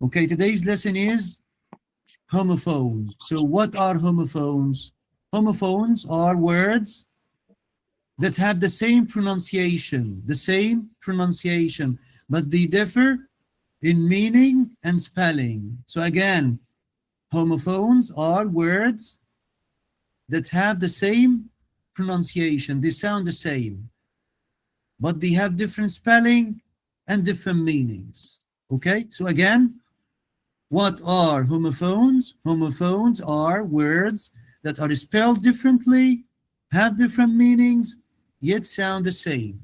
Okay, today's lesson is homophones. So what are homophones? Homophones are words that have the same pronunciation, but they differ in meaning and spelling. So again, homophones are words that have the same pronunciation, they sound the same, but they have different spelling and different meanings. Okay, so again, what are homophones? Homophones are words that are spelled differently, have different meanings, yet sound the same.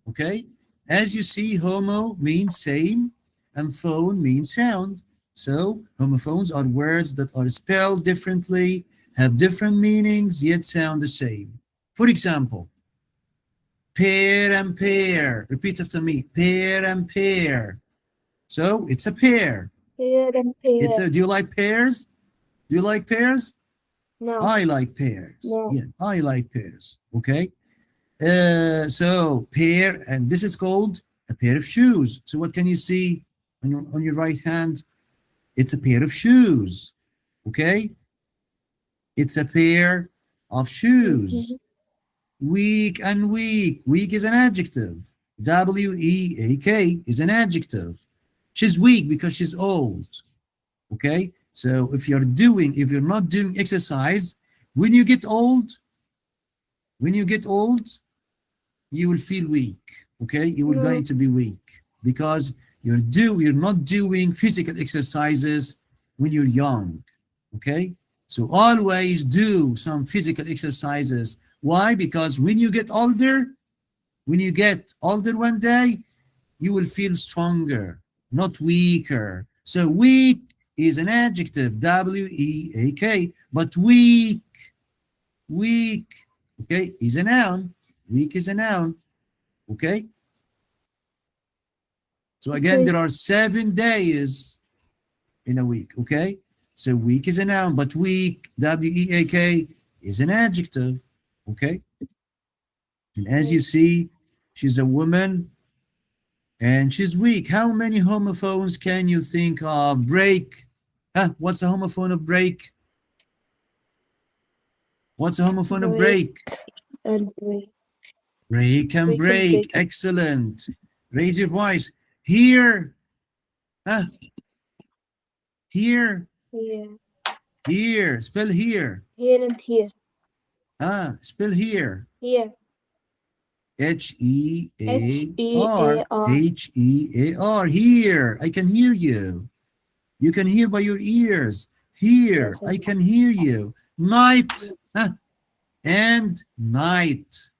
Okay? As you see, homo means same and phone means sound. So homophones are words that are spelled differently, have different meanings, yet sound the same. For example, pair and pair. Repeat after me. Pair and pair. So it's a pair. Pear and pear. Do you like pears? Do you like pears? No, I like pears. no. Yeah, I like pears. Okay. So pair, and this is called a pair of shoes. So what can you see on your right hand? It's a pair of shoes. Okay. It's a pair of shoes. Mhm. Weak and weak. Weak is an adjective. weak is an adjective. She's weak because she's old. Okay, so if you're not doing exercise, when you get old, when you get old, you will feel weak. Okay, you are going No, to be weak because you're not doing physical exercises when you're young. Okay, so always do some physical exercises. Why? Because when you get older one day, you will feel stronger, not weaker. So weak is an adjective, weak, but weak, okay, is a noun. Weak is a noun, okay? So again, okay. there are 7 days in a week, okay? So weak is a noun, but weak, weak, is an adjective, okay? And as you Okay. see, she's a woman and she's weak. How many homophones can you think of? Break. Huh? What's a homophone of break? What's a homophone of Break break? and break. Break and Break and break. break. Excellent. Raise your voice. Here. Huh? Here. Here. Here. Spell here. Here and here. Spell here. Here. H E H A E A R. R. H-E-A-R. Here. I can hear you. You can hear by your ears. Here. Yes, I I know. can hear you. Night. Huh? And night.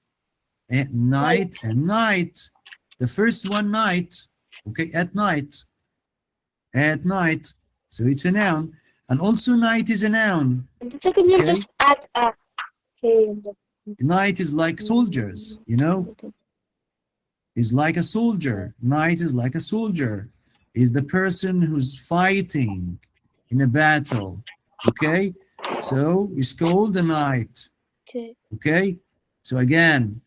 At Night. night and night. The first one, night. Okay, at night. At night. So it's a noun. And also night is a noun. And the second you Okay. just add a K in the Night is like soldiers, you know, is like a soldier. Knight is like a soldier. Is the person who's fighting in a battle. Okay? So it's called a knight. K. Okay? So again,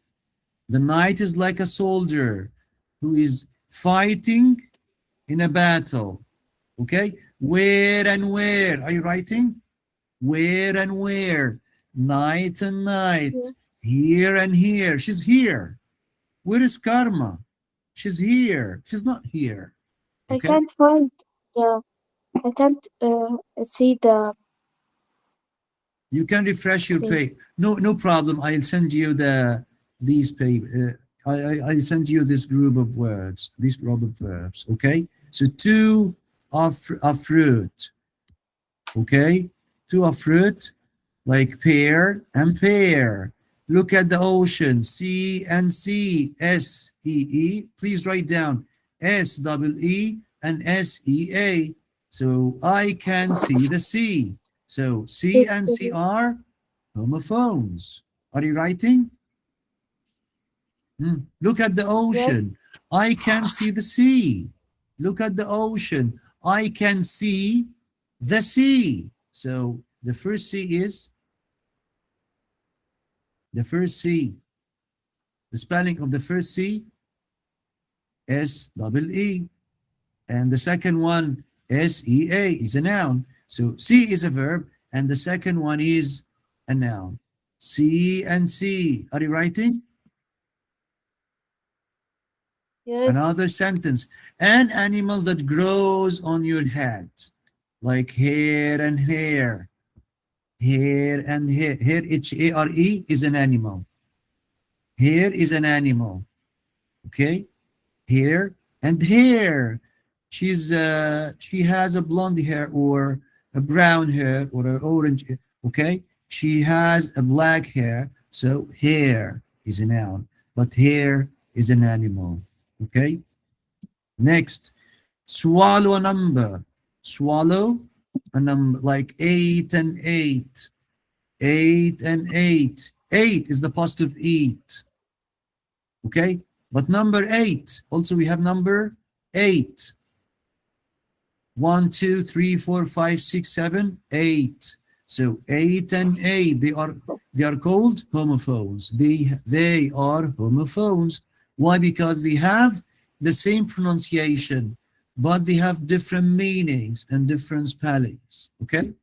the knight is like a soldier who is fighting in a battle. Okay? Where and where? Are you writing? Where and where? Night and night. Yeah. Here and here. She's here. Where is Karma? She's here. She's not here. I Okay? can't find the. I can't see the You can refresh your thing. page. No problem. I'll send you these paper. I'll send you this group of words, this group of verbs. Okay? So two of fruit. Okay? Two of fruit, like pear and pear. Look at the ocean, C and C, S-E-E. Please write down S-E-E and S-E-A. So I can see the sea. So C Yes, and yes, C are homophones. Are you writing? Look at the yes. ocean. I can see the sea. Look at the ocean. I can see the sea. So the first C is the first C. The spelling of the first C, S-E-E. And the second one, S-E-A is a noun. So see is a verb, and the second one is a noun. See and see. Are you writing? Yes. Another sentence. An animal that grows on your head, like hair and hair. Hair and hair. Hair, H-A-R-E, is an animal. Hair is an animal. Okay? Hair and hair. She has a blonde hair or a brown hair or an orange. Okay? She has a black hair. So hair is a noun, but hair is an animal. Okay? Next, swallow a number. Swallow a number like 8 and 8. 8 and 8. 8 is the positive eat. Okay? But number 8, also we have number 8. 1, 2, 3, 4, 5, 6, 7, 8. So 8 and 8, they are called homophones. They are homophones. Why? Because they have the same pronunciation, but they have different meanings and different spellings. Okay?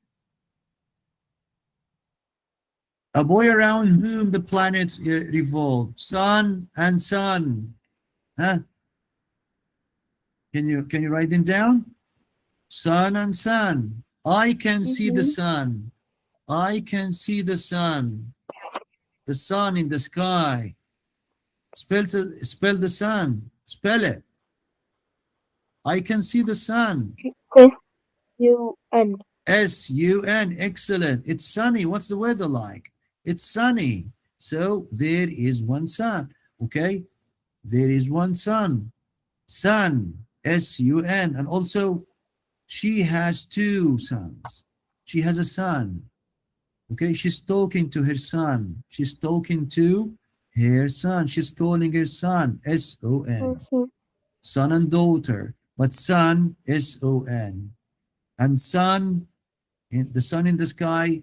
A boy around whom the planets revolve. Sun and sun. Huh? Can you write them down? Sun and sun. I can see the Mm-hmm. sun. I can see the sun. The sun in the sky. Spell the sun. Spell it. I can see the sun. S-U-N. S-U-N. Excellent. It's sunny. What's the weather like? It's sunny. So there is one sun. Okay? There is one sun. Sun. S-U-N. And also, she has two sons. She has a son. Okay, she's talking to her son. She's talking to her son. She's calling her son. S-O-N. Also, Son and daughter. But son, S-O-N. And sun, the sun in the sky,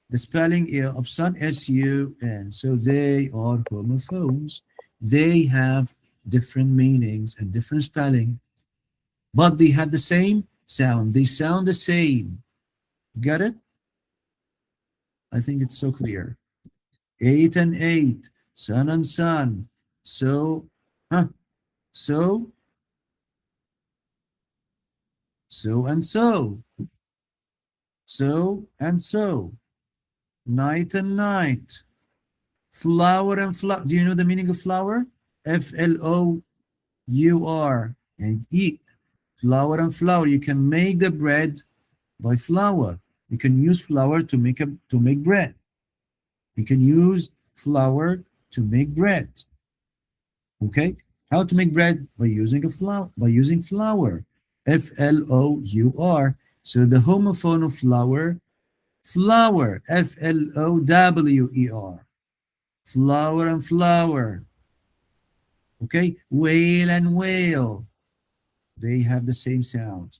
the spelling of sun, S-U-N. So they are homophones. They have different meanings and different spelling, but they have the same sound. They sound the same. Got it? I think it's so clear. 8 and 8, sun and sun. So, huh? So, so and so. So and so. Night and night. Flour and flour. Do you know the meaning of flour? F-L-O-U-R. And eat. Flour and flour. You can make the bread by flour. You can use flour to make bread. You can use flour to make bread. Okay? How to make bread? By using flour. F-L-O-U-R. So the homophone of flour, flower, F-L-O-W-E-R. Flour and flour. Okay? Whale and whale. They have the same sound.